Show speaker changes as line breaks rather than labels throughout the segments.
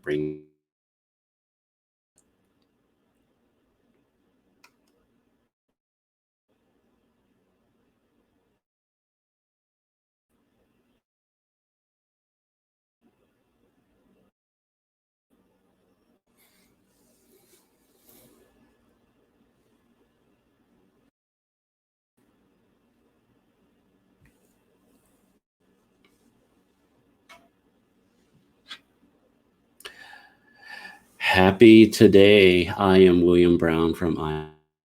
bring happy today. I am William Brown from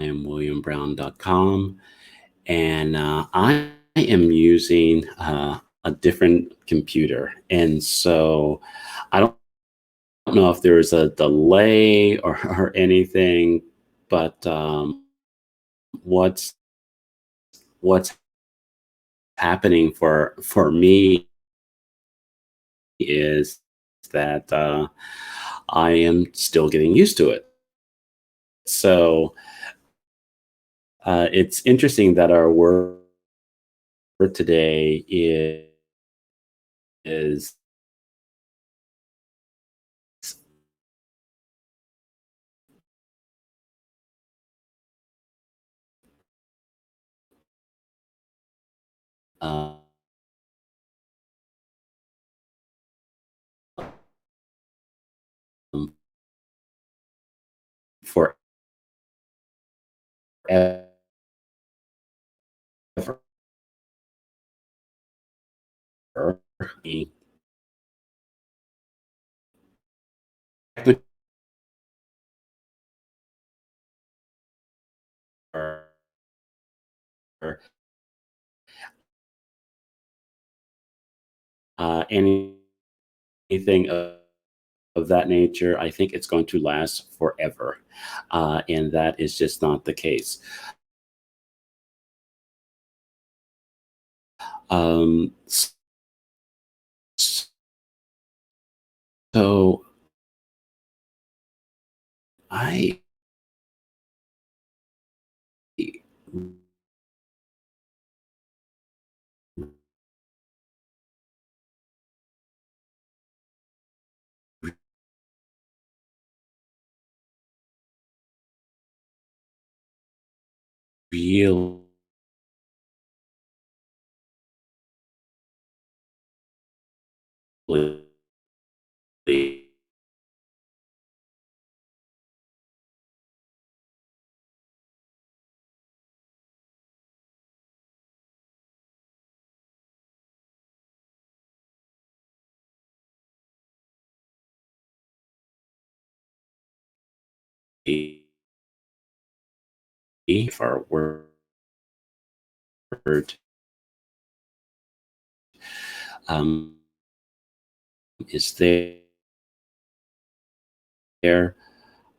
IamWilliamBrown.com, and I am using a different computer, and so I don't know if there's a delay or anything, but what's what's happening for me is that I am still getting used to it. So it's interesting that our word today is um, forever. Anything of that nature, I think it's going to last forever, and that is just not the case. Um, so I really if our word um, is there.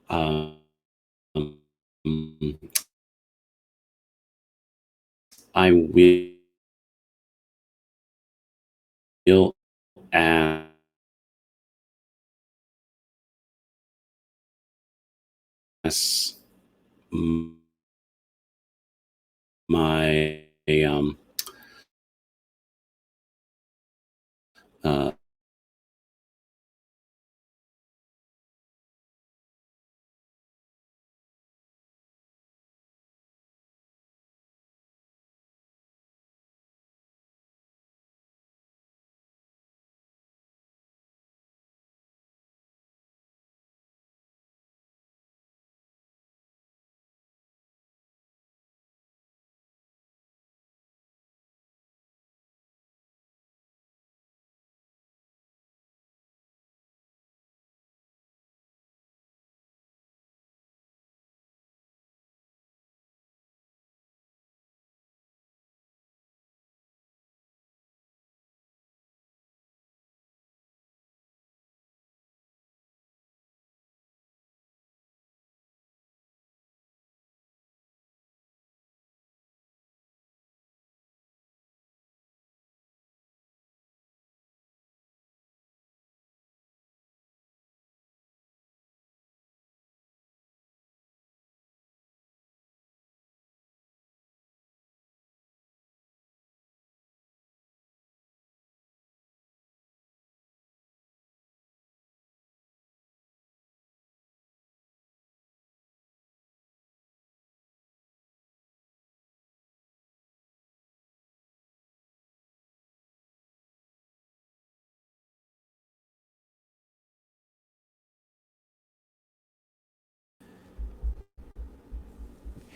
Um, I will ask my uh,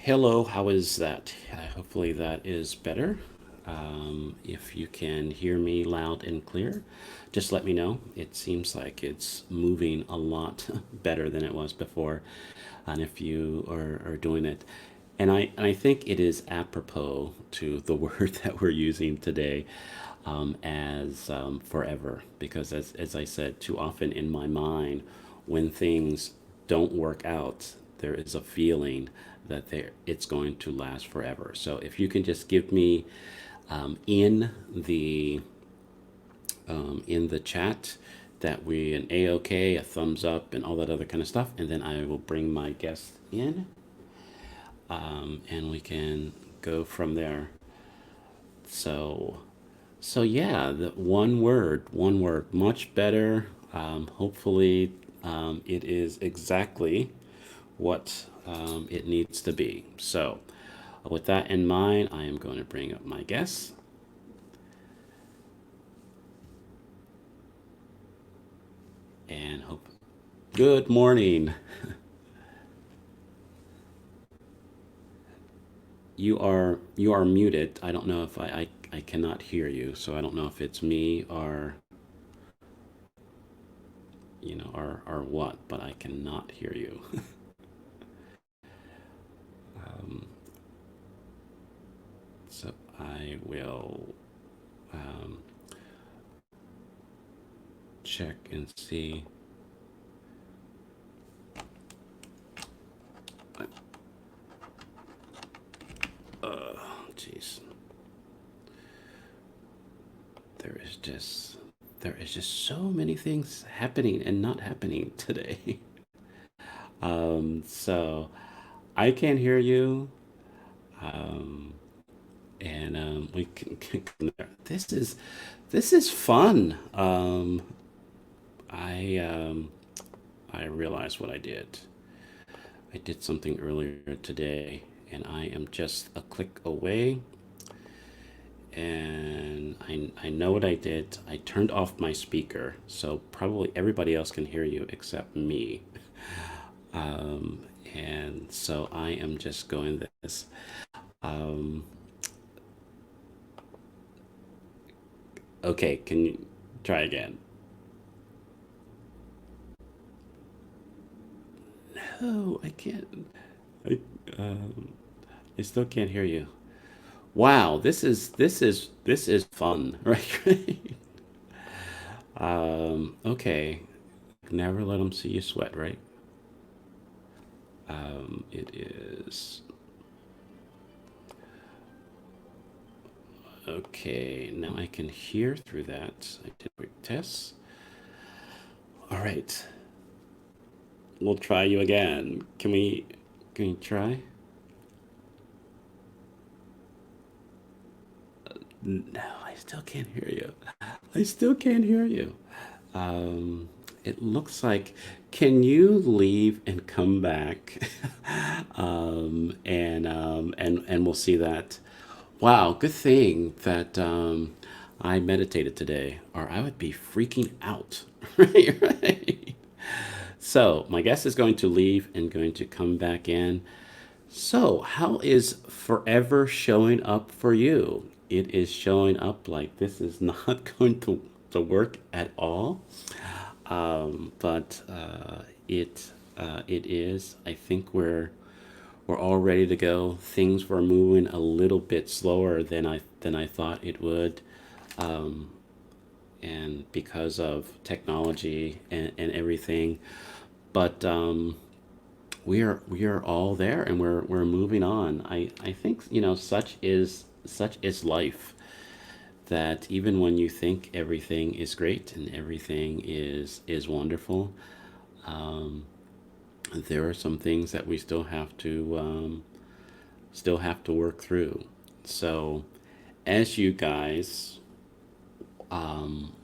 Hello, how is that? Hopefully that is better. If you can hear me loud and clear, just let me know. It seems like it's moving a lot better than it was before. And if you are doing it, and I think it is apropos to the word that we're using today, as forever, because as I said, too often in my mind, when things don't work out, there is a feeling that it's going to last forever. So if you can just give me in the chat that we an a-okay, a thumbs up, and all that other kind of stuff, and then I will bring my guest in, and we can go from there. So yeah, the one word, much better. Hopefully, it is exactly what it needs to be. So, with that in mind, I am going to bring up my guests and hope. Good morning. You are muted. I don't know if I cannot hear you, so I don't know if it's me or or what, but I cannot hear you. um, so I will um, check and see. Jeez, there is just there is just so many things happening and not happening today. So I can't hear you. Um, and we can this is fun. I I realized what I did. I did something earlier today, and I am just a click away. And I know what I did. I turned off my speaker, so probably everybody else can hear you except me. Um, and so I am just going this. Um, okay, can you try again? No, I can't. I, um, I still can't hear you. Wow, this is fun, right? Okay. Never let them see you sweat, right? It is okay. Now I can hear through that. I did a quick test. All right, we'll try you again. Can we try? No, I still can't hear you. I still can't hear you. It looks like, can you leave and come back? And we'll see that. Wow, good thing that I meditated today, or I would be freaking out. Right, right. So my guest is going to leave and going to come back in. So, how is forever showing up for you? It is showing up like this is not going to work at all. But it is. I think we're all ready to go. Things were moving a little bit slower than I thought it would, and because of technology and everything. But we are all there, and we're moving on. I think such is life, that even when you think everything is great and everything is wonderful, there are some things that we still have to work through. So as you guys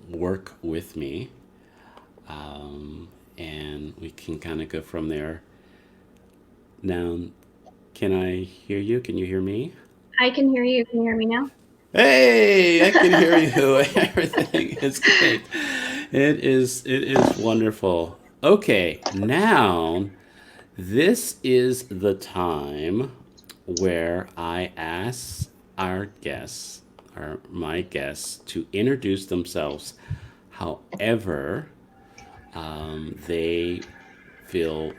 work with me, and we can kind of go from there. Now, can I hear you? Can you hear me?
I can hear you. Can you hear me now?
Hey, I can hear you. Everything is great. It is wonderful. Okay, now this is the time where I ask our guests, or my guests, to introduce themselves however they feel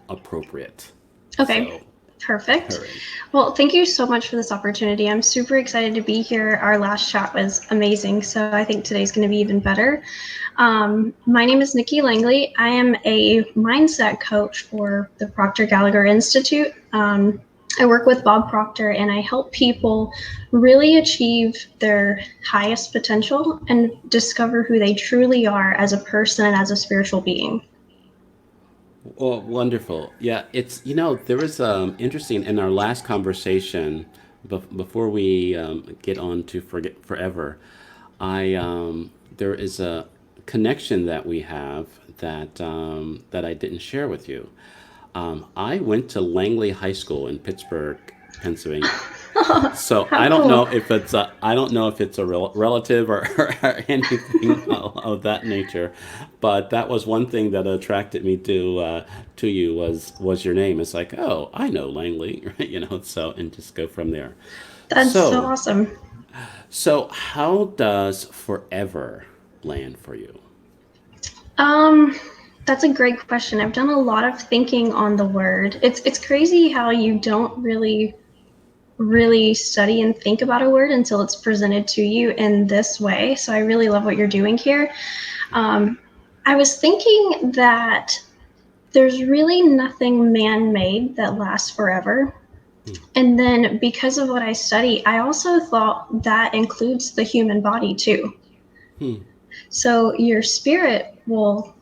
appropriate.
Okay,
So, all
perfect.
right.
Well, thank you so much for this opportunity. I'm super excited to be here. Our last chat was amazing, so I think today's going to be even better. My name is Nikki Langley. I am a mindset coach for the Proctor Gallagher Institute. I work with Bob Proctor and I help people really achieve their highest potential and discover who they truly are as a person and as a spiritual being.
Well, wonderful. Yeah, there was interesting in our last conversation, before we get on to forget forever, there is a connection that we have that I didn't share with you. I went to Langley High School in Pittsburgh, Pennsylvania. So
How cool.
I don't know if it's a relative or anything of that nature, but that was one thing that attracted me to you was your name. It's like, oh, I know Langley, right? So and just go from there.
That's so
So
awesome.
so how does forever land for you?
Um, that's a great question. I've done a lot of thinking on the word. It's crazy how you don't really study and think about a word until it's presented to you in this way. So I really love what you're doing here. Um, I was thinking that there's really nothing man-made that lasts forever.
Hmm.
And then because of what I study, I also thought that includes the human body too.
Hmm.
So your spirit will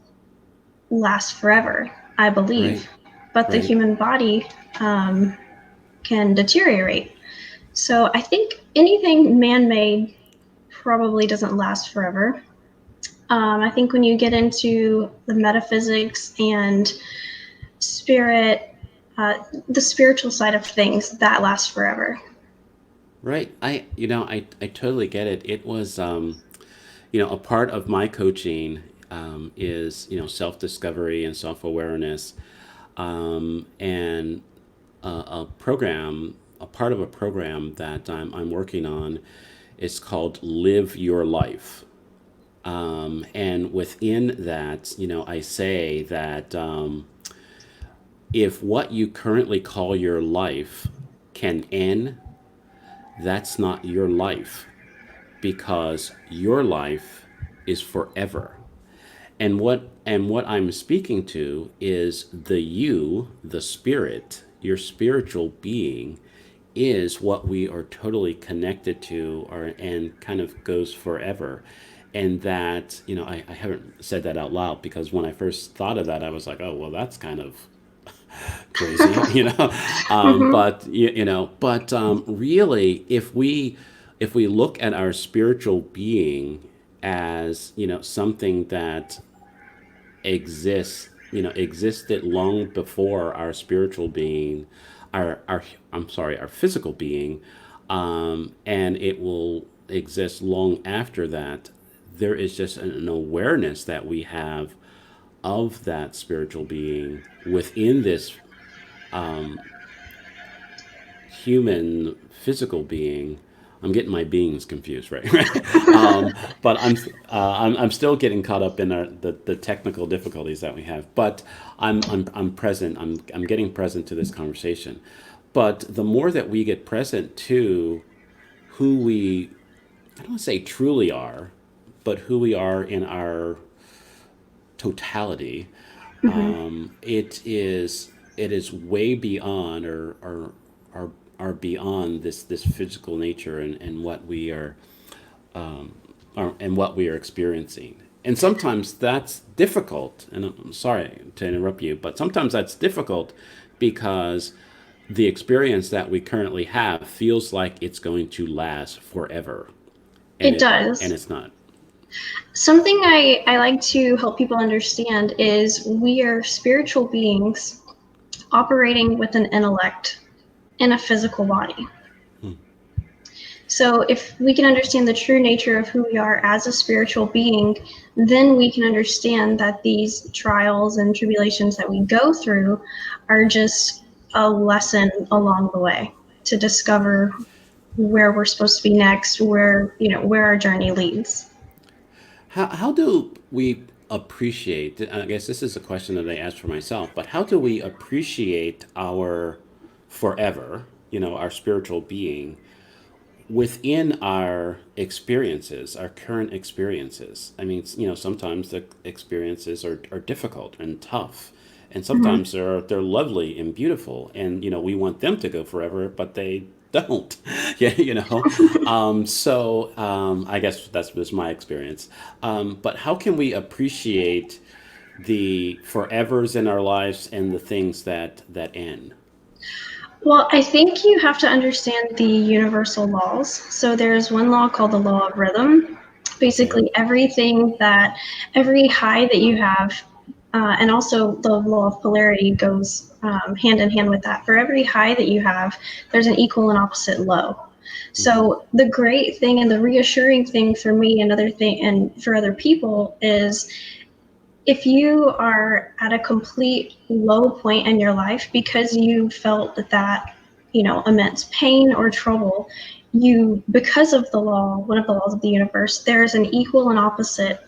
last forever, I believe,
Right.
but the
Right.
human body um, can deteriorate. So I think anything man made probably doesn't last forever. I think when you get into the metaphysics and spirit, the spiritual side of things, that lasts forever.
Right. I totally get it. It was a part of my coaching is self discovery and self awareness, and a part of a program that I'm working on is called Live Your Life. And within that, I say that if what you currently call your life can end, that's not your life, because your life is forever. And what I'm speaking to is the spirit, your spiritual being is what we are totally connected to, or and kind of goes forever. And that, I haven't said that out loud, because when I first thought of that, I was like, oh, well, that's kind of crazy,
Mm-hmm.
but really, if we look at our spiritual being as something that existed long before our spiritual being, our I'm sorry, our physical being, and it will exist long after that. There is just an awareness that we have of that spiritual being within this human physical being. I'm getting my beings confused, right? But I'm still getting caught up in the technical difficulties that we have. But I'm present. I'm getting present to this conversation. But the more that we get present to who we, I don't want to say truly are, but who we are in our totality,
Mm-hmm.
it is way beyond, or beyond this physical nature, and what we are, and what we are experiencing. And sometimes that's difficult. And I'm sorry to interrupt you, but sometimes that's difficult because the experience that we currently have feels like it's going to last forever, and
It
and
does.
it's not.
Something I like to help people understand is we are spiritual beings operating with an intellect in a physical body.
Hmm.
So if we can understand the true nature of who we are as a spiritual being, then we can understand that these trials and tribulations that we go through are just a lesson along the way to discover where we're supposed to be next, where, where our journey leads.
How do we appreciate? I guess this is a question that I asked for myself, but how do we appreciate our forever, our spiritual being within our experiences, our current experiences? I mean, sometimes the experiences are difficult and tough, and
Mm-hmm.
sometimes they're lovely and beautiful, and we want them to go forever, but they don't. Yeah, I guess that's just my experience. But how can we appreciate the forevers in our lives and the things that end?
Well, I think you have to understand the universal laws. So there's one law called the law of rhythm.
Okay.
Basically, every high that you have, and also the law of polarity goes hand in hand with that. For every high that you have, there's an equal and opposite low.
Mm-hmm.
So the great thing and the reassuring thing for me and other thing and for other people is if you are at a complete low point in your life because you felt that, immense pain or trouble, because of the law, one of the laws of the universe, there's an equal and opposite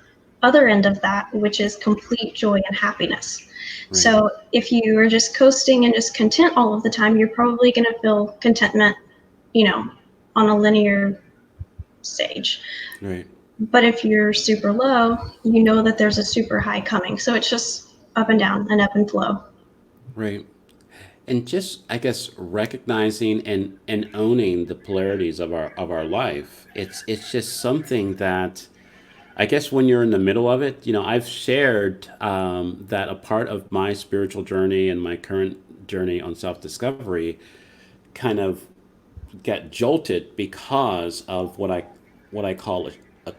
other end of that, which is complete joy and happiness.
Right.
So if you are just coasting and just content all of the time, you're probably going to feel contentment, you know, on a linear stage.
Right.
But if you're super low, you know that there's a super high coming. So it's just up and down and up and flow.
Right. And just, I guess, recognizing and owning the polarities of our life. It's just something that, I guess, when you're in the middle of it, I've shared that a part of my spiritual journey and my current journey on self discovery kind of got jolted because of what I call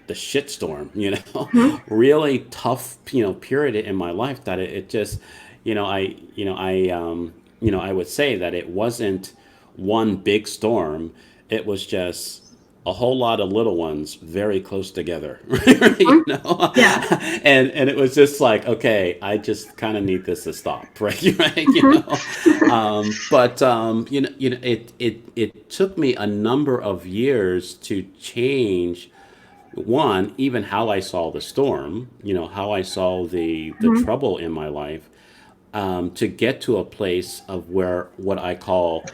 the shitstorm.
Mm-hmm.
Really tough period in my life that it just I would say that it wasn't one big storm. It was just a whole lot of little ones very close together. Right?
Mm-hmm. Yeah.
And it was just like, okay, I just kind of need this to stop. Right. Right.
Mm-hmm.
But it took me a number of years to change, one, even how I saw the storm, how I saw the
Mm-hmm.
trouble in my life, to get to a place of where what I call,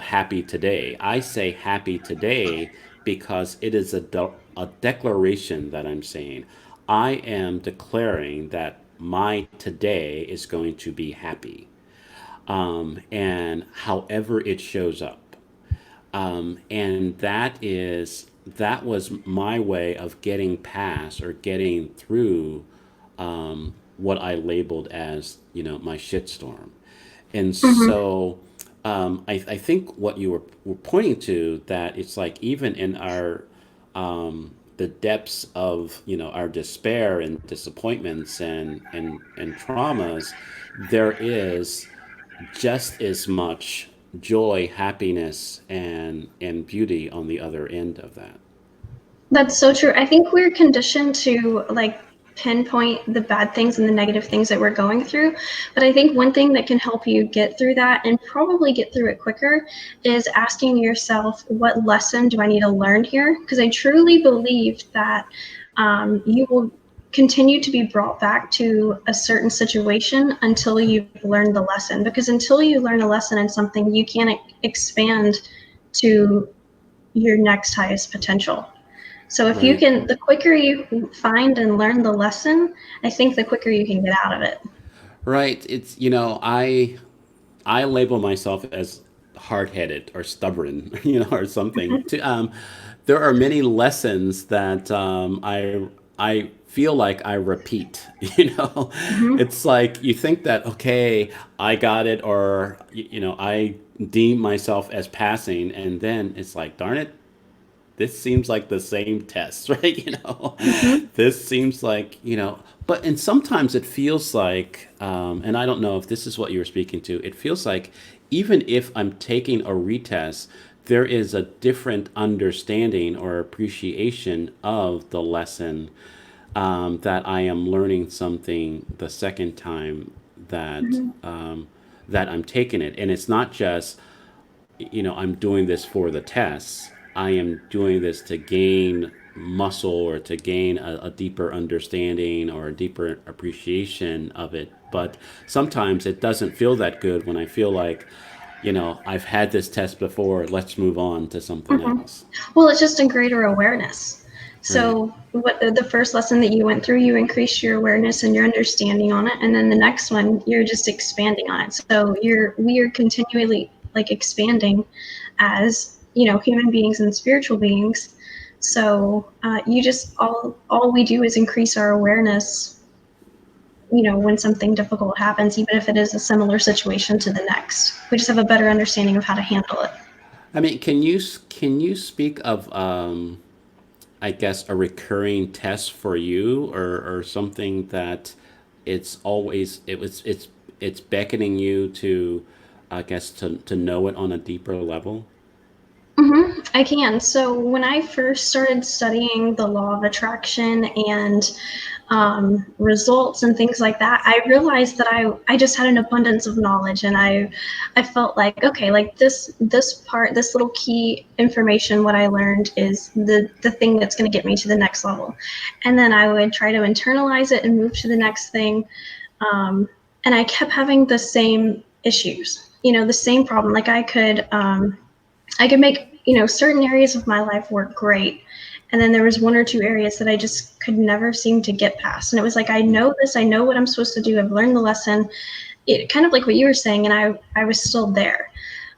happy today. I say happy today because it is a declaration that I'm saying. I am declaring that my today is going to be happy, and however it shows up. And that was my way of getting past or getting through what I labeled as my shitstorm. And
Mm-hmm.
so I think what you were pointing to, that it's like even in our the depths of our despair and disappointments and traumas, there is just as much joy, happiness, and beauty on the other end of that.
That's so true. I think we're conditioned to like pinpoint the bad things and the negative things that we're going through. But I think one thing that can help you get through that and probably get through it quicker is asking yourself, what lesson do I need to learn here? Because I truly believe that you will continue to be brought back to a certain situation until you've learned the lesson. Because until you learn a lesson in something, you can't expand to your next highest potential. So if you
Right.
can, the quicker you find and learn the lesson, I think the quicker you can get out of it.
Right. It's I label myself as hard-headed or stubborn, or something. There are many lessons that I feel like I repeat.
Mm-hmm.
It's like you think that, okay, I got it, or I deem myself as passing, and then it's like, darn it, this seems like the same test, right?
Mm-hmm.
This seems like, but and sometimes it feels like, and I don't know if this is what you were speaking to. It feels like even if I'm taking a retest, there is a different understanding or appreciation of the lesson, that I am learning something the second time that
Mm-hmm.
that I'm taking it. And it's not just, I'm doing this for the tests. I am doing this to gain muscle or to gain a deeper understanding or a deeper appreciation of it. But sometimes it doesn't feel that good when I feel like, I've had this test before, let's move on to something
Mhm.
else.
Well, it's just a greater awareness.
Right.
So, what the first lesson that you went through, you increased your awareness and your understanding on it, and then the next one, you're just expanding on it. So, we are continually like expanding as human beings and spiritual beings. So, you just all we do is increase our awareness. When something difficult happens, even if it is a similar situation to the next, we just have a better understanding of how to handle it.
I mean, can you speak of I guess a recurring test for you, or something that it's beckoning you to, I guess, to know it on a deeper level.
I can. So when I first started studying the law of attraction and results and things like that, I realized that I just had an abundance of knowledge, and I felt like, okay, like this part, this little key information, what I learned is the thing that's going to get me to the next level, and then I would try to internalize it and move to the next thing, um, and I kept having the same issues, the same problem. Like I could make, certain areas of my life work great. And then there was one or two areas that I just could never seem to get past. And it was like, I know this, I know what I'm supposed to do. I've learned the lesson. It kind of like what you were saying, and I was still there.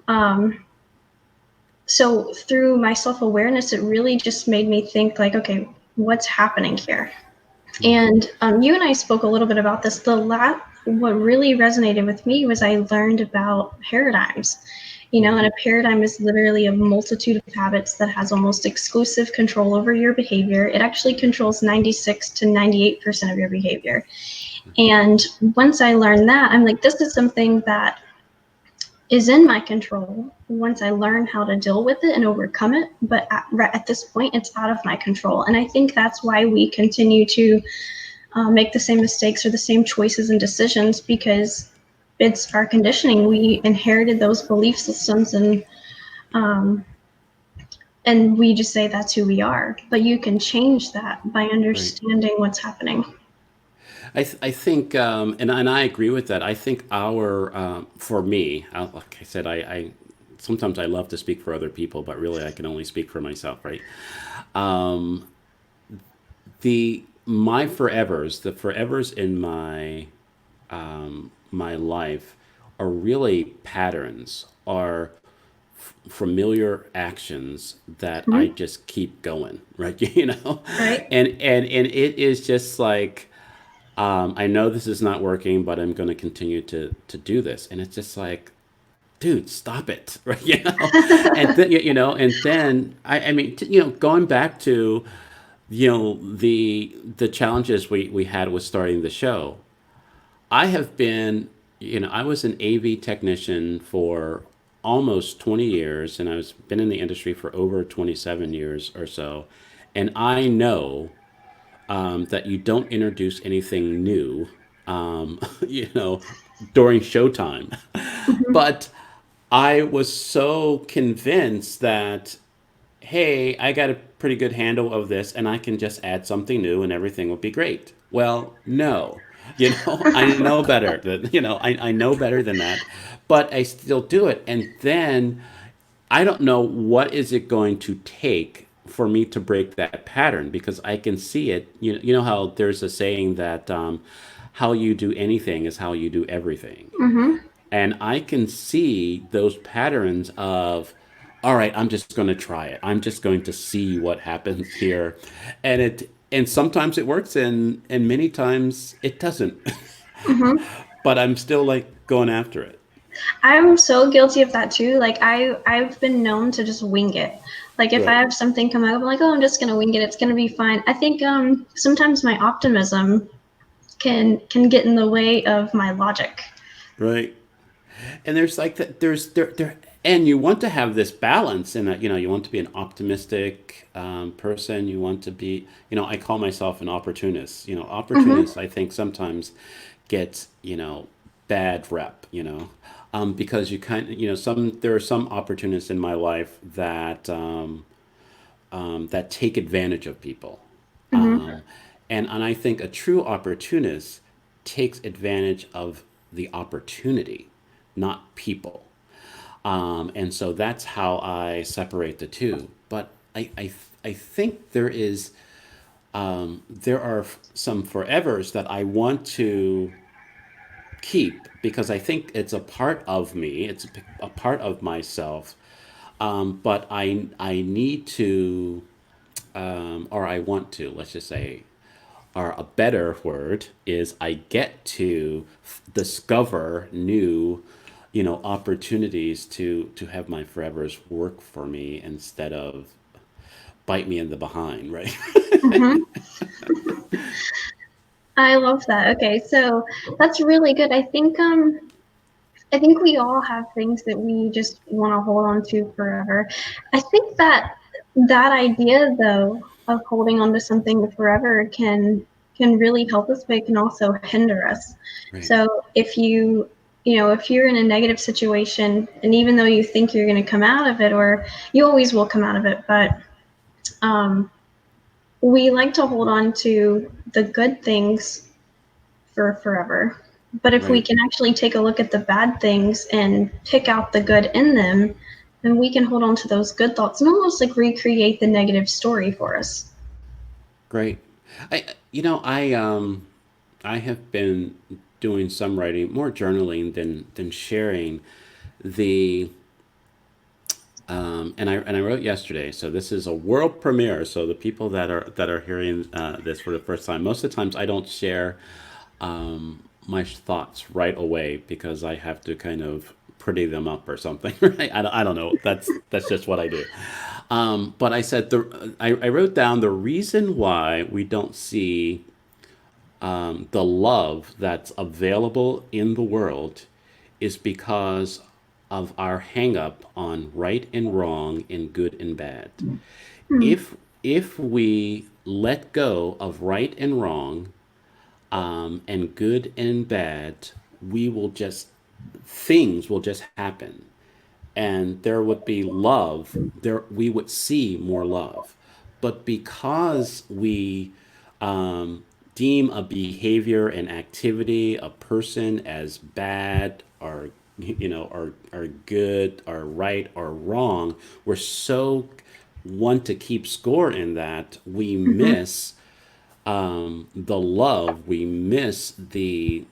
Um, so through my self-awareness, it really just made me think like, okay, what's happening here? And you and I spoke a little bit about this. What really resonated with me was I learned about paradigms. And a paradigm is literally a multitude of habits that has almost exclusive control over your behavior. It actually controls 96 to 98% of your behavior. And once I learned that, I'm like, this is something that is in my control once I learn how to deal with it and overcome it. But right at this point, it's out of my control. And I think that's why we continue to make the same mistakes or the same choices and decisions, because it's our conditioning. We inherited those belief systems, um, and we just say that's who we are. But you can change that by
Right.
understanding what's happening.
I think, and I agree with that. I think for me, like I said, I sometimes I love to speak for other people, but really I can only speak for myself, right? Um, the forevers in my life are really patterns, are familiar actions that I
Mm-hmm.
just keep going, right?
Right?
And it is just like, I know this is not working, but I'm going to continue to do this, and it's just like, dude, stop it, right? And then and then I mean, going back to the challenges we had with starting the show. I have been, I was an AV technician for almost 20 years, and I've been in the industry for over 27 years or so. And I know that you don't introduce anything new, you know, during showtime.
Mm-hmm.
But I was so convinced that, hey, I got a pretty good handle of this and I can just add something new and everything will be great. Well, no. I know better than, I know better than that, but I still do it. And then I don't know what is it going to take for me to break that pattern, because I can see it. You know how there's a saying that, how you do anything is how you do everything.
Mm-hmm.
And I can see those patterns of, all right, I'm just going to try it. I'm just going to see what happens here. And sometimes it works, and many times it doesn't.
Mm-hmm.
But I'm still like going after it.
I'm so guilty of that too. Like I've been known to just wing it. Like if I
Right.
have something come up, I'm like, oh, I'm just gonna wing it. It's gonna be fine. I think sometimes my optimism can get in the way of my logic.
Right. And there's like that, there, and you want to have this balance in that, you want to be an optimistic person. You want to be, I call myself an opportunist. Opportunists,
Mm-hmm.
I think, sometimes get, bad rep, because you kind of, there are some opportunists in my life that take advantage of people.
Mm-hmm.
And I think a true opportunist takes advantage of the opportunity, not people. And so that's how I separate the two. But I think there are some forevers that I want to keep because I think it's a part of me, it's a part of myself. But I need to, or I want to, let's just say, or a better word is I get to discover new, opportunities to have my forevers work for me instead of bite me in the behind, right?
Mm-hmm. I love that. Okay, so that's really good. I think we all have things that we just want to hold on to forever. I think that that idea though of holding on to something forever can really help us, but it can also hinder us.
Right.
So if you're in a negative situation and even though you think you're going to come out of it, or you always will come out of it, but um, we like to hold on to the good things for forever. But if we
Right.
can actually take a look at the bad things and pick out the good in them, then we can hold on to those good thoughts and almost like recreate the negative story for us.
Great. I I have been doing some writing, more journaling than sharing the and I wrote yesterday. So this is a world premiere. So the people that are hearing this for the first time, most of the times I don't share my thoughts right away because I have to kind of pretty them up or something. Right? I don't know. That's just what I do. But I said I wrote down the reason why we don't see the love that's available in the world is because of our hang up on right and wrong and good and bad.
Hmm.
If we let go of right and wrong, and good and bad, we will just things will just happen, and there would be love. There we would see more love, but because we deem a behavior, an activity, a person as bad or or good or right or wrong, we're so want to keep score in that we
Hmm.
miss the love, we miss the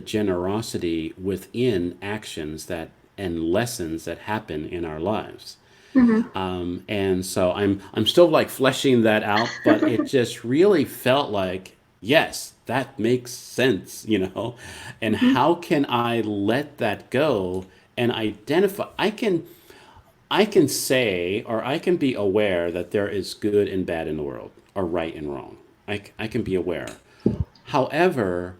generosity within actions that and lessons that happen in our lives.
Hmm.
And so I'm still like fleshing that out, but it just really felt like yes, that makes sense, And
Hmm.
how can I let that go and identify? I can say, or I can be aware that there is good and bad in the world, or right and wrong. I can be aware. However,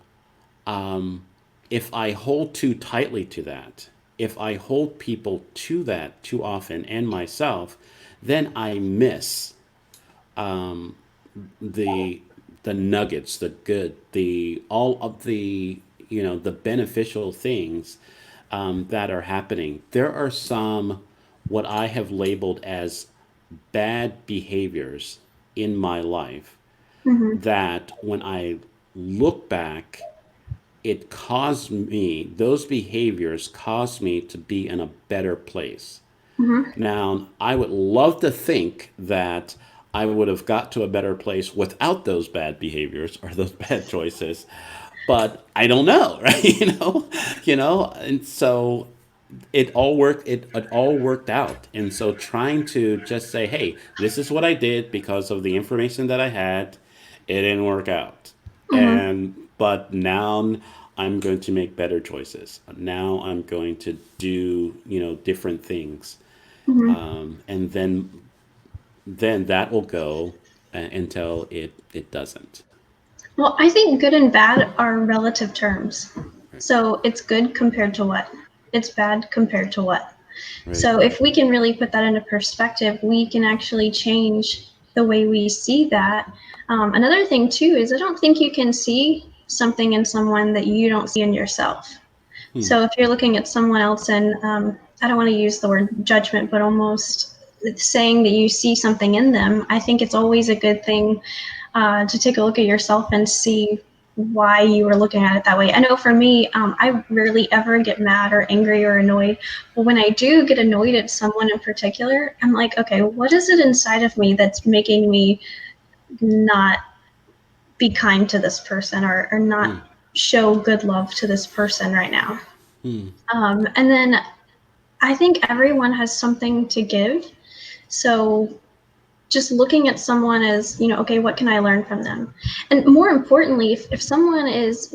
if I hold too tightly to that, if I hold people to that too often and myself, then I miss the the nuggets, the good, the all of the the beneficial things that are happening. There are some what I have labeled as bad behaviors in my life
Hmm.
that when I look back, it caused me, those behaviors caused me to be in a better place.
Hmm.
Now, I would love to think that I would have got to a better place without those bad behaviors or those bad choices, but I don't know, right? And so it all worked out. And so trying to just say, hey, this is what I did because of the information that I had, it didn't work out.
Hmm.
And but now I'm going to make better choices. Now I'm going to do, different things.
Hmm.
And then that will go until it doesn't.
Well, I think good and bad are relative terms.
Right.
So it's good compared to what? It's bad compared to what?
Right.
So if we can really put that into perspective, we can actually change the way we see that. Another thing too is I don't think you can see something in someone that you don't see in yourself. So if you're looking at someone else and I don't want to use the word judgment, but almost saying that you see something in them, I think it's always a good thing to take a look at yourself and see why you were looking at it that way. I know for me, I rarely ever get mad or angry or annoyed. But when I do get annoyed at someone in particular, I'm like, okay, what is it inside of me that's making me not be kind to this person or not show good love to this person right now? And then I think everyone has something to give. So just looking at someone as, okay, what can I learn from them? And more importantly, if someone is,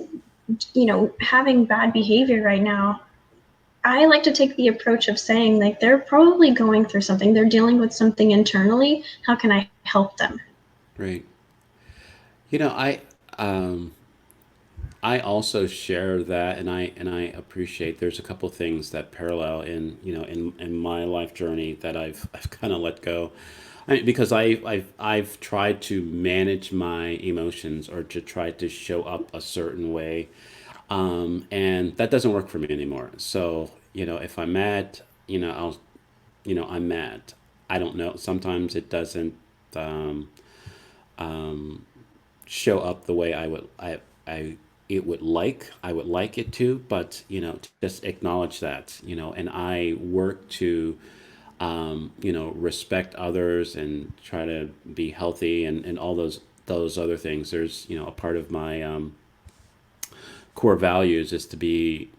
having bad behavior right now, I like to take the approach of saying, like, they're probably going through something, they're dealing with something internally. How can I help them?
Right. You know, um, I also share that, and I appreciate. There's a couple things that parallel in in my life journey that I've kind of let go. I mean, because I've tried to manage my emotions or to try to show up a certain way, and that doesn't work for me anymore. So if I'm mad, I'm mad. I don't know. Sometimes it doesn't um, show up the way I it would I would like it to, but just acknowledge that, and I work to respect others and try to be healthy and all those other things. There's a part of my core values is to be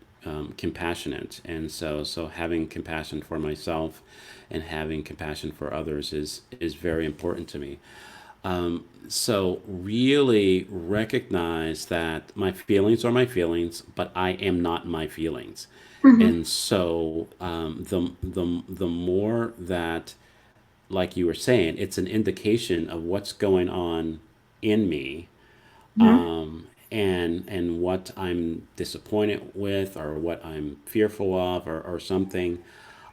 compassionate, and so having compassion for myself and having compassion for others is very important to me. So really recognize that my feelings are my feelings, but I am not my feelings.
Mm-hmm.
And so the more that, like you were saying, it's an indication of what's going on in me,
Mm-hmm.
and what I'm disappointed with or what I'm fearful of or something.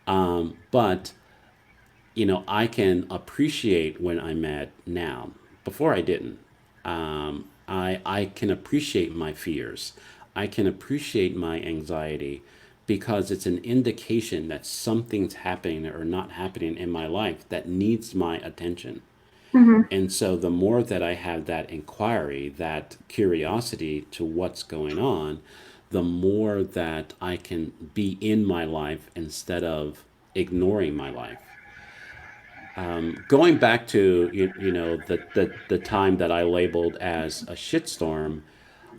But I can appreciate when I'm mad now. Before I didn't. I can appreciate my fears. I can appreciate my anxiety because it's an indication that something's happening or not happening in my life that needs my attention.
Mm-hmm.
And so the more that I have that inquiry, that curiosity to what's going on, the more that I can be in my life instead of ignoring my life. Going back to the time that I labeled as a shitstorm,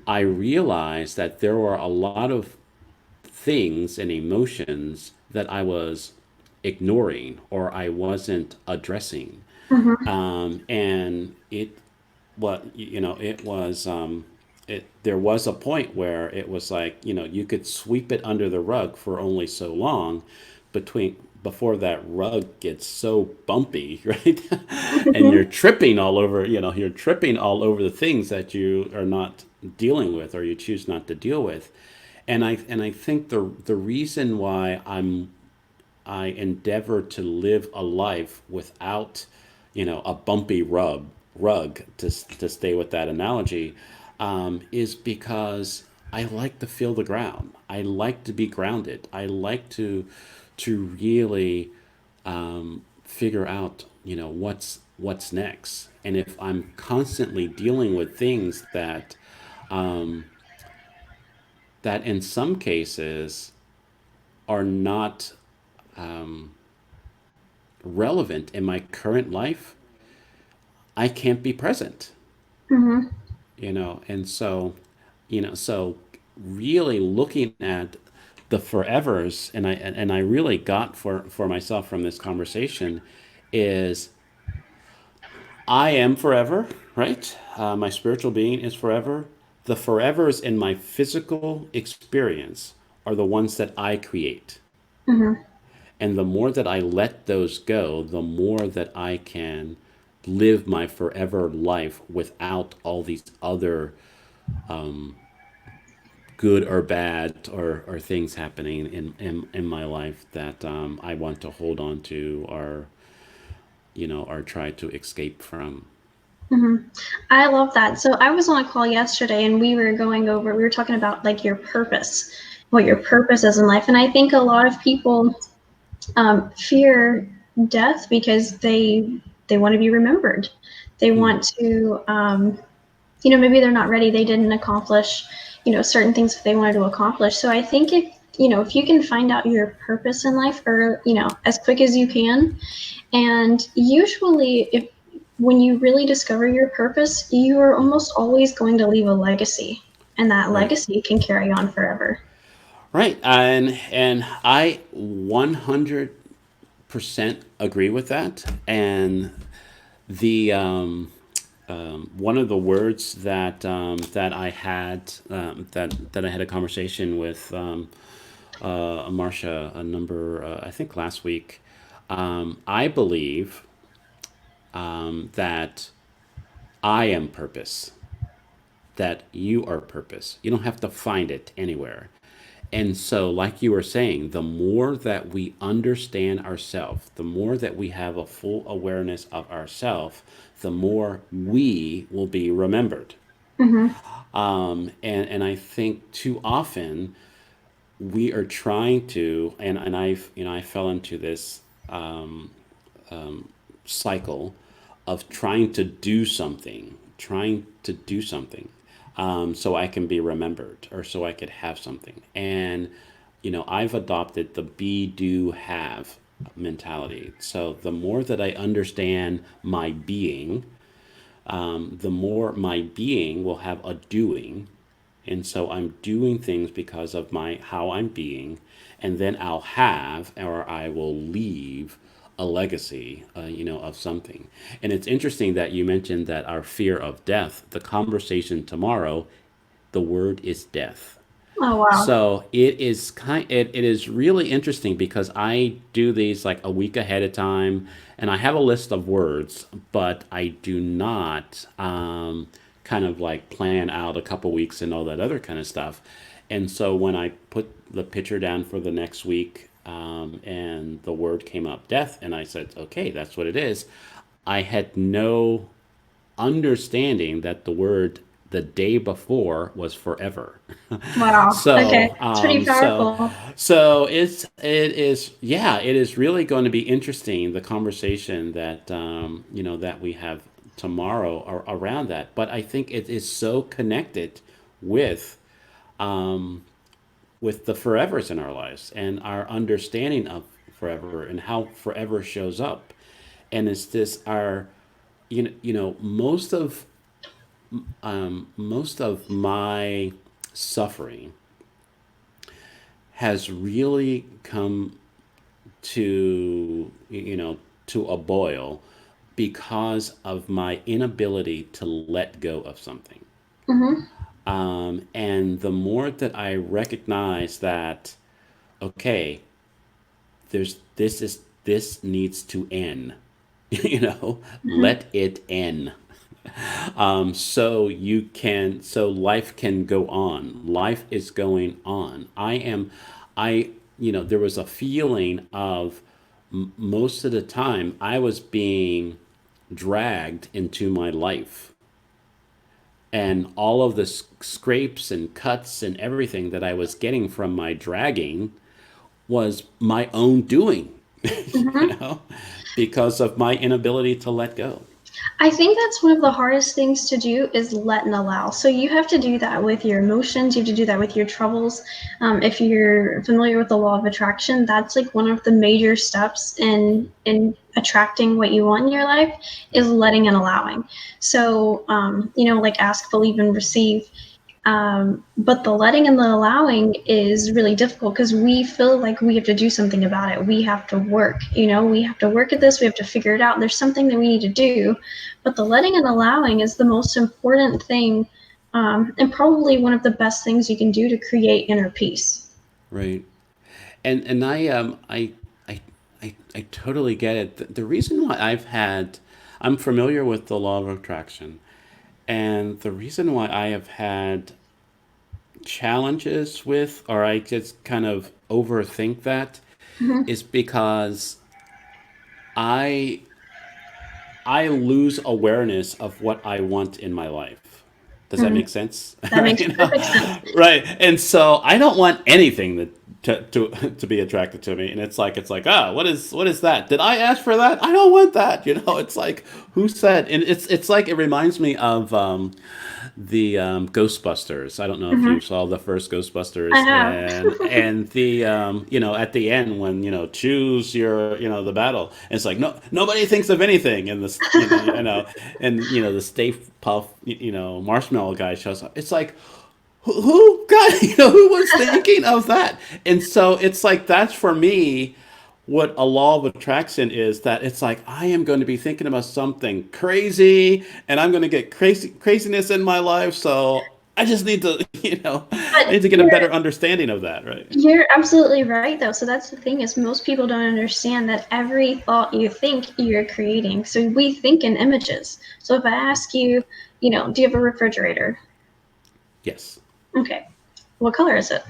I realized that there were a lot of things and emotions that I was ignoring or I wasn't addressing,
Mm-hmm.
and it was there was a point where it was like you could sweep it under the rug for only so long between before that rug gets so bumpy, right? And
Mm-hmm.
you're tripping all over the things that you are not dealing with or you choose not to deal with. And I think the reason why I endeavor to live a life without, a bumpy rug to stay with that analogy, is because I like to feel the ground. I like to be grounded. I like to really figure out, what's next. And if I'm constantly dealing with things that in some cases are not relevant in my current life, I can't be present,
Mm-hmm.
and so really looking at the forevers, and I really got for myself from this conversation is I am forever, right? My spiritual being is forever. The forevers in my physical experience are the ones that I create.
Mm-hmm.
And the more that I let those go, the more that I can live my forever life without all these other good or bad or things happening in my life that I want to hold on to or try to escape from.
Mm-hmm. I love that. So I was on a call yesterday and we were talking about like your purpose. what your purpose is in life. And I think a lot of people fear death because they want to be remembered. They
Hmm.
want to, maybe they're not ready. They didn't accomplish, certain things that they wanted to accomplish. So I think if you can find out your purpose in life, or as quick as you can, and usually if when you really discover your purpose, you are almost always going to leave a legacy, and that
Right.
legacy can carry on forever.
Right. And I 100% agree with that. And the one of the words that I had that I had a conversation with Marcia a number I think last week. I believe that I am purpose, that you are purpose. You don't have to find it anywhere. And so, like you were saying, the more that we understand ourselves, the more that we have a full awareness of ourselves, the more we will be remembered.
Hmm.
And I think too often we are trying to, and I fell into this cycle of trying to do something, so I can be remembered or so I could have something. And, I've adopted the be, do, have mentality. So the more that I understand my being, the more my being will have a doing. And so I'm doing things because of my how I'm being, and then I'll have or I will leave a legacy, of something. And it's interesting that you mentioned that our fear of death. The conversation tomorrow, the word is death.
Oh wow.
So it is really interesting because I do these like a week ahead of time, and I have a list of words, but I do not kind of like plan out a couple weeks and all that other kind of stuff. And so when I put the picture down for the next week, and the word came up death, and I said, okay, that's what it is. I had no understanding that the word the day before was forever.
Wow. Okay.
so
It's pretty
um, so
powerful.
so it is, yeah, it is really going to be interesting, the conversation that that we have tomorrow around that. But I think it is so connected with the forevers in our lives and our understanding of forever and how forever shows up. And it's this our most of my suffering has really come to to a boil because of my inability to let go of something.
Hmm.
And the more that I recognize that, okay, this needs to end,
Hmm.
let it end. So life can go on. Life is going on. I there was a feeling of most of the time I was being dragged into my life, and all of the scrapes and cuts and everything that I was getting from my dragging was my own doing, you
Hmm.
know, because of my inability to let go.
I think that's one of the hardest things to do is let and allow. So you have to do that with your emotions. You have to do that with your troubles. If you're familiar with the law of attraction, that's like one of the major steps in attracting what you want in your life is letting and allowing. So like ask, believe, and receive. But the letting and the allowing is really difficult because we feel like we have to do something about it. We have to work, we have to work at this, we have to figure it out. There's something that we need to do. But the letting and allowing is the most important thing, and probably one of the best things you can do to create inner peace.
Right. And I totally get it. The reason why I'm familiar with the law of attraction, and the reason why I have had challenges with, or I just kind of overthink that,
Hmm.
is because I I lose awareness of what I want in my life. Does that
Mhm.
make sense?
That makes
You know?
perfect sense.
Right. And so I don't want anything that to be attracted to me. And it's like, ah, what is that? Did I ask for that? I don't want that. It's like, who said? And it's like, it reminds me of the Ghostbusters. I don't know if
Hmm.
you saw the first
I
Ghostbusters,
have.
and the at the end, when choose your the battle. And it's like, no, nobody thinks of anything, and this and the Stay Puff marshmallow guy shows up. It's like, who got who was thinking of that? And so it's like, that's for me what a law of attraction is, that it's like, I am going to be thinking about something crazy, and I'm going to get craziness in my life. So I just need to I
But
need to get a better understanding of that, right?
you're absolutely right, though. So that's the thing, is most people don't understand that every thought you think, you're creating. So we think in images. So if I ask you, do you have a refrigerator?
Yes,
Okay. What color is it?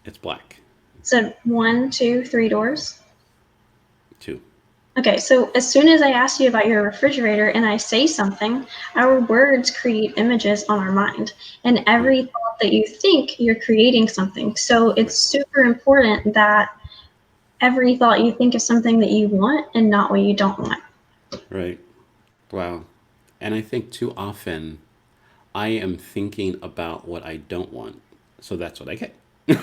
it's black
So one, two, three doors.
too.
Okay, so as soon as I ask you about your refrigerator and I say something, our words create images on our mind. And
Right,
every thought that you think, you're creating something. So it's
right,
super important that every thought you think is something that you want and not what you don't want.
right. Wow. And I think too often I am thinking about what I don't want, so that's what I get.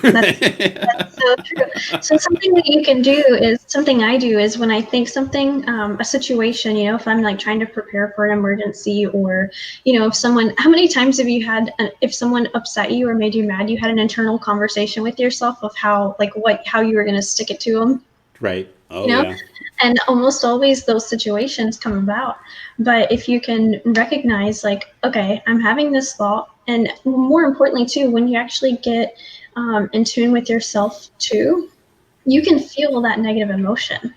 That's so true. So something that you can do is something I do is when I think something, a situation, if I'm like trying to prepare for an emergency, or, if someone, how many times have you had, if someone upset you or made you mad, you had an internal conversation with yourself of how you were going to stick it to them,
Right. Oh
you know?
yeah.
And almost always those situations come about. But if you can recognize, like, okay, I'm having this thought, and more importantly, too, when you actually get in tune with yourself, too, you can feel that negative emotion.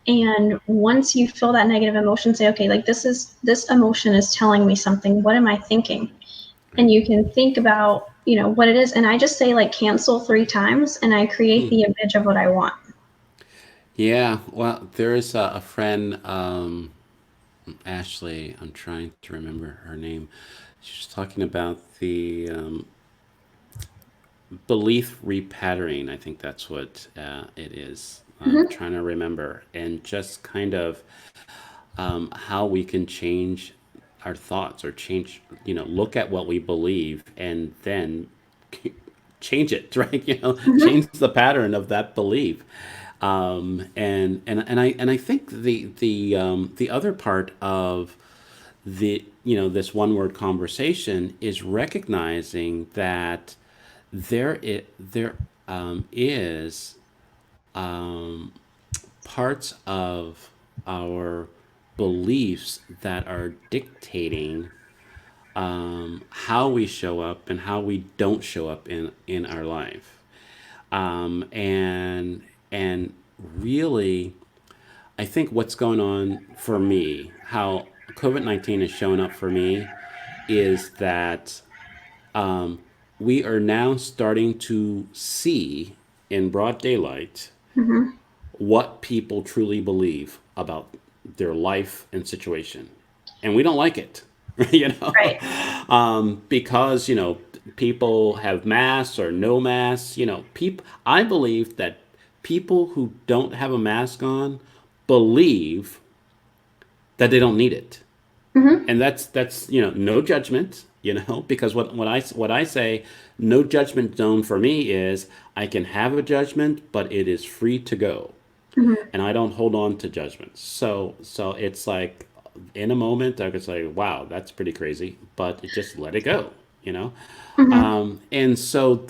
And once you feel that negative emotion, say, okay, like this emotion is telling me something. What am I thinking?
Right.
And you can think about, what it is. And I just say, like, cancel 3 times, and I create
Hmm.
the image of what I want.
Yeah, well, there's a friend, Ashley. I'm trying to remember her name. She was talking about the belief repatterning. I think that's what it is. I'm
Hmm.
trying to remember, and just kind of how we can change our thoughts, or change, look at what we believe, and then change it, right?
Hmm.
Change the pattern of that belief. And I think the other part of this one word conversation is recognizing that there is parts of our beliefs that are dictating how we show up and how we don't show up in our life. And really, I think what's going on for me, how COVID-19 has shown up for me, is that we are now starting to see in broad daylight
Hmm.
what people truly believe about their life and situation. And we don't like it,
Right.
because, people have masks or no masks. I believe that people who don't have a mask on believe that they don't need it.
Hmm.
And that's no judgment, because what I say, no judgment zone for me is, I can have a judgment, but it is free to go,
Hmm.
and I don't hold on to judgments. So it's like, in a moment I could say, wow, that's pretty crazy, but just let it go, you know.
Hmm.
And so,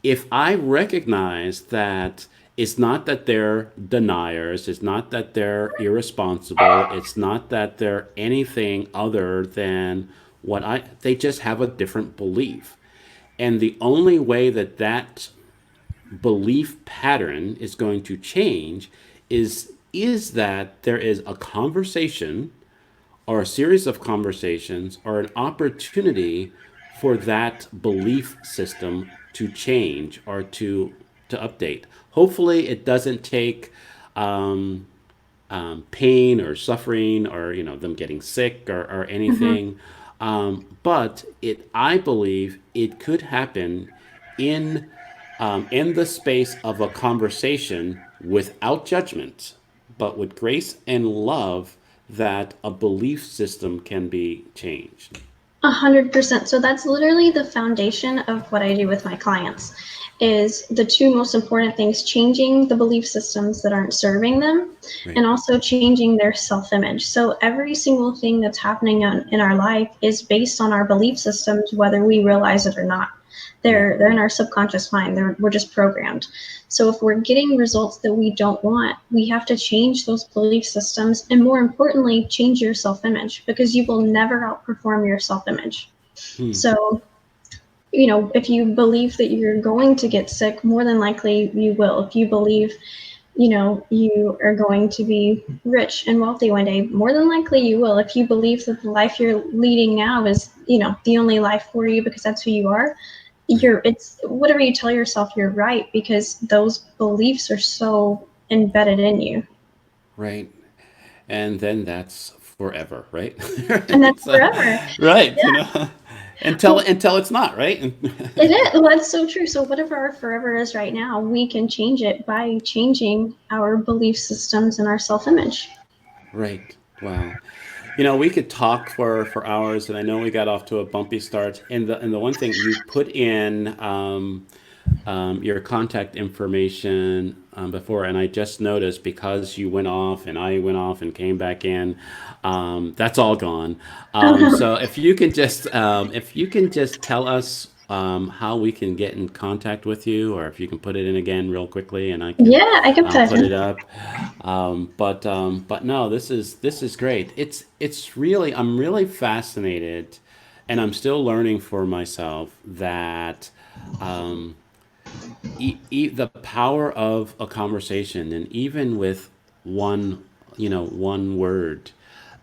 if I recognize that it's not that they're deniers, it's not that they're irresponsible, it's not that they're anything other than they just have a different belief. And the only way that that belief pattern is going to change is that there is a conversation, or a series of conversations, or an opportunity for that belief system to change, or to update. Hopefully, it doesn't take pain or suffering, or them getting sick, or
Hmm.
anything. But I believe it could happen in in the space of a conversation without judgment, but with grace and love, that a belief system can be changed.
100%. So that's literally the foundation of what I do with my clients is the two most important things: changing the belief systems that aren't serving them
Right.
and also changing their self-image. So every single thing that's happening in our life is based on our belief systems, whether we realize it or not.
Right.
They're in our subconscious mind. We're just programmed. So if we're getting results that we don't want, we have to change those belief systems, and more importantly, change your self-image, because you will never outperform your self-image.
Hmm.
So, if you believe that you're going to get sick, more than likely you will. If you believe, you are going to be rich and wealthy one day, more than likely you will. If you believe that the life you're leading now is, the only life for you because that's who you are,
Right.
it's whatever you tell yourself, you're right, because those beliefs are so embedded in you.
Right. And then that's forever, right?
And that's
It's
forever.
right,
Yeah.
until
Well,
until it's not, right?
it is. Well, that's so true. So whatever our forever is right now, we can change it by changing our belief systems and our self-image.
Right. Wow. We could talk for hours, and I know we got off to a bumpy start. And the one thing you put in your contact information before, and I just noticed because you went off and I went off and came back in, that's all gone.
Oh no.
So if you can just tell us how we can get in contact with you, or if you can put it in again real quickly, and I can
Yeah, I can put
put
it
it up. But no, this is great. It's really, I'm really fascinated, and I'm still learning for myself that um, the power of a conversation, and even with one word,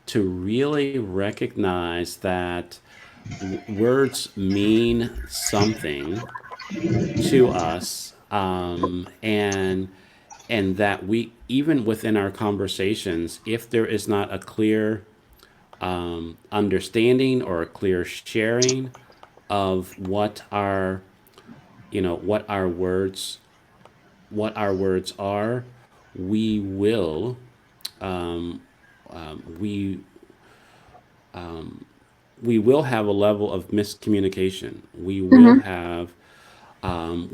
to really recognize that words mean something to us, and that we, even within our conversations, if there is not a clear understanding or a clear sharing of what our words are, we will we we will have a level of miscommunication.
Mm-hmm.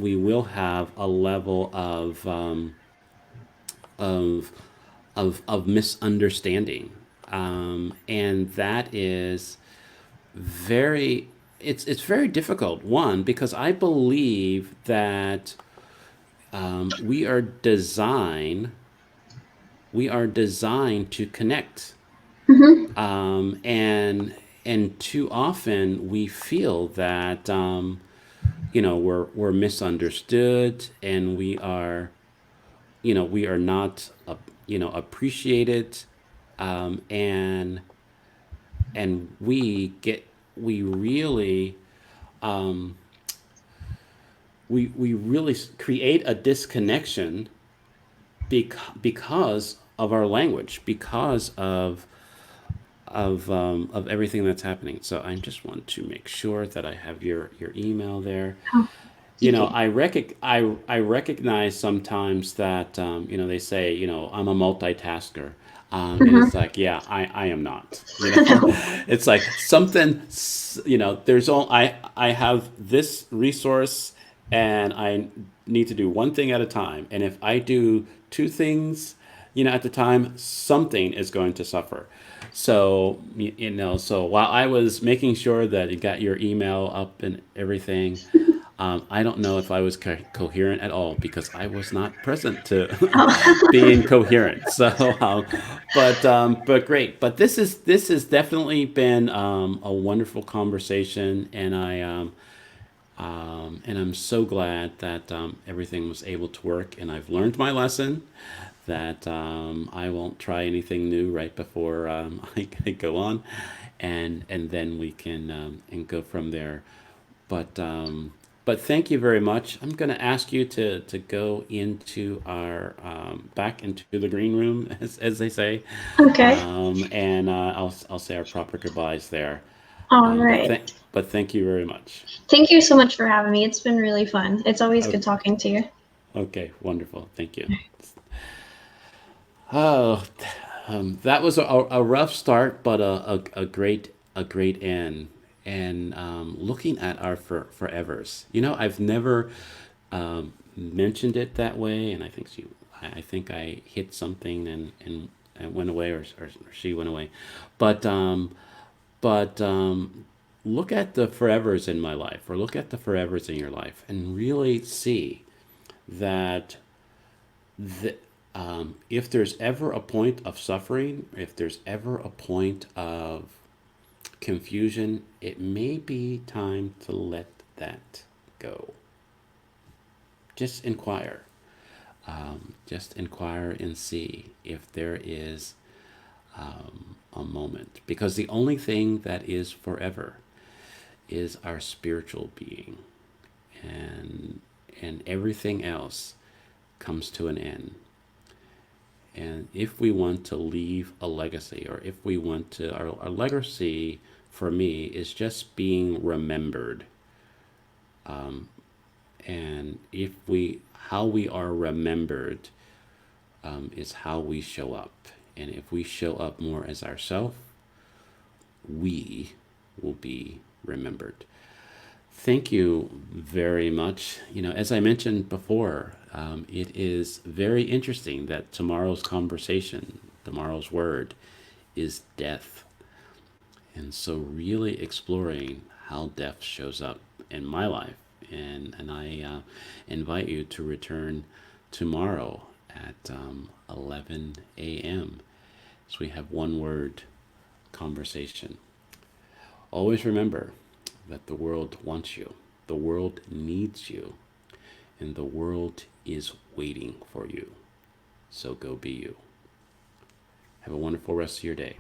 We will have a level of of misunderstanding, and that is very it's very difficult. One, because I believe that we are designed to connect,
Mm-hmm.
and too often we feel that we're misunderstood, and we are not appreciated, and we really we really create a disconnection because of our language, because of everything that's happening. So I just want to make sure that I have your email there.
Oh, thank you.
I recognize sometimes that they say, I'm a multitasker. And it's
Mm-hmm.
like, yeah, I am not.
No.
It's like something. There's all I have this resource, and I need to do one thing at a time. And if I do two things, at the time, something is going to suffer. So so while I was making sure that you got your email up and everything, I don't know if I was coherent at all, because I was not present to
Oh.
being coherent. So, but great. But this has definitely been a wonderful conversation, and I'm so glad that everything was able to work, and I've learned my lesson, that I won't try anything new right before I go on, and then we can and go from there. But but thank you very much. I'm going to ask you to go into our back into the green room, as they say,
Okay.
and I'll say our proper goodbyes there.
All
But
right.
thank you very much.
Thank you so much for having me. It's been really fun. It's always
O-
good talking to you.
Okay, wonderful. Thank you. Oh, that was a rough start, but a great end. And looking at our forevers, I've never mentioned it that way, and I think I hit something and went away, or she went away, but look at the forevers in my life, or look at the forevers in your life, and really see that the, if there's ever a point of suffering, if there's ever a point of confusion, it may be time to let that go. Just inquire. Just inquire and see if there is a moment. Because the only thing that is forever is our spiritual being. And, and everything else comes to an end. And if we want to leave a legacy, or if we want to, our legacy for me is just being remembered. And how we are remembered is how we show up. And if we show up more as ourselves, we will be remembered. Thank you very much. As I mentioned before, it is very interesting that tomorrow's conversation, tomorrow's word, is death. And so, really exploring how death shows up in my life. And I invite you to return tomorrow at 11 a.m. as we have one word conversation. Always remember that the world wants you, the world needs you, and the world is waiting for you. So go be you. Have a wonderful rest of your day.